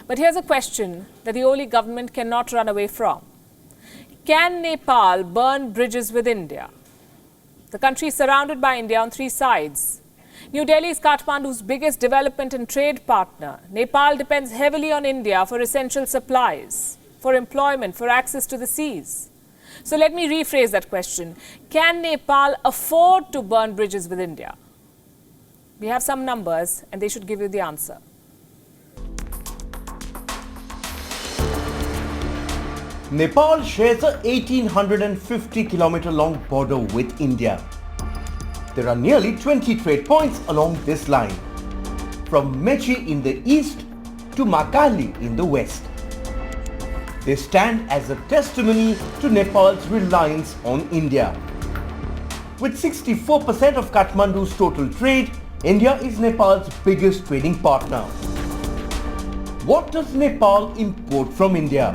But here's a question that the Oli government cannot run away from. Can Nepal burn bridges with India? The country is surrounded by India on three sides. New Delhi is Kathmandu's biggest development and trade partner. Nepal depends heavily on India for essential supplies, for employment, for access to the seas. So let me rephrase that question. Can Nepal afford to burn bridges with India? We have some numbers and they should give you the answer. Nepal shares a 1850-kilometer long border with India. There are nearly 20 trade points along this line, from Mechi in the east to Makali in the west. They stand as a testimony to Nepal's reliance on India. With 64% of Kathmandu's total trade, India is Nepal's biggest trading partner. What does Nepal import from India?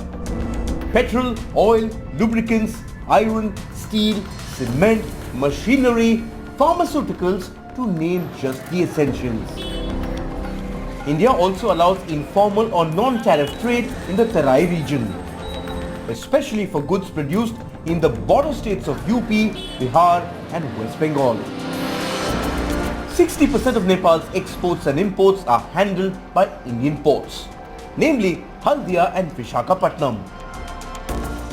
Petrol, oil, lubricants, iron, steel, cement, machinery, pharmaceuticals, to name just the essentials. India also allows informal or non-tariff trade in the Terai region, especially for goods produced in the border states of UP, Bihar and West Bengal. 60% of Nepal's exports and imports are handled by Indian ports, namely Haldia and Visakhapatnam.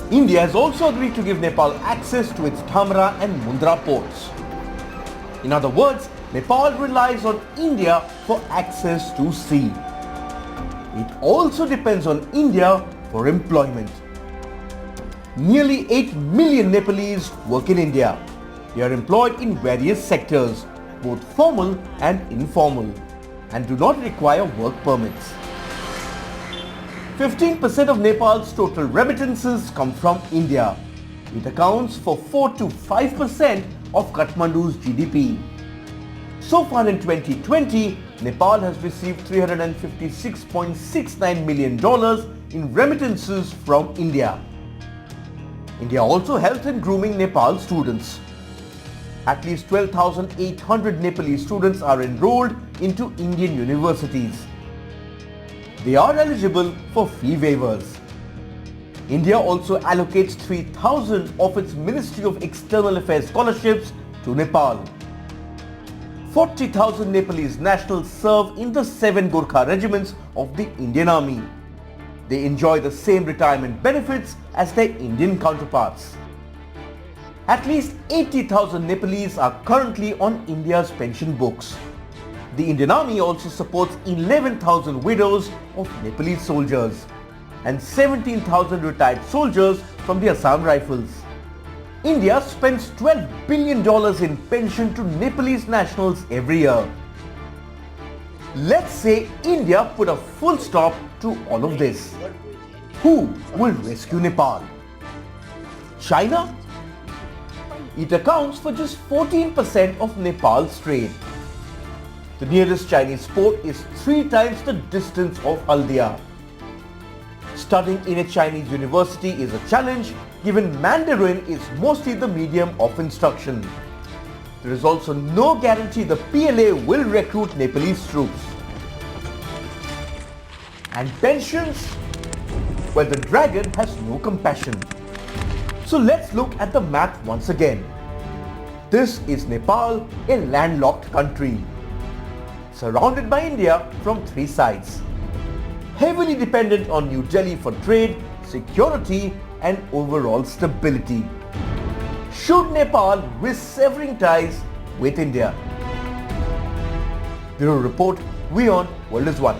India has also agreed to give Nepal access to its Dhamra and Mundra ports. In other words, Nepal relies on India for access to sea. It also depends on India for employment. Nearly 8 million Nepalese work in India. They are employed in various sectors, both formal and informal, and do not require work permits. 15% of Nepal's total remittances come from India. It accounts for 4 to 5% of Kathmandu's GDP. So far in 2020, Nepal has received $356.69 million in remittances from India. India also helps in grooming Nepal students. At least 12,800 Nepalese students are enrolled into Indian universities. They are eligible for fee waivers. India also allocates 3,000 of its Ministry of External Affairs scholarships to Nepal. 40,000 Nepalese nationals serve in the 7 Gorkha regiments of the Indian Army. They enjoy the same retirement benefits as their Indian counterparts. At least 80,000 Nepalese are currently on India's pension books. The Indian Army also supports 11,000 widows of Nepalese soldiers and 17,000 retired soldiers from the Assam Rifles. India spends $12 billion in pension to Nepalese nationals every year. Let's say India put a full stop to all of this. Who will rescue Nepal? China? It accounts for just 14% of Nepal's trade. The nearest Chinese port is 3 times the distance of Haldia. Studying in a Chinese university is a challenge given Mandarin is mostly the medium of instruction. There is also no guarantee the PLA will recruit Nepalese troops. And pensions? Well, the dragon has no compassion. So let's look at the math once again. This is Nepal, a landlocked country, surrounded by India from 3 sides, heavily dependent on New Delhi for trade, security and overall stability. Should Nepal risk severing ties with India? Bureau Report, WION World is One.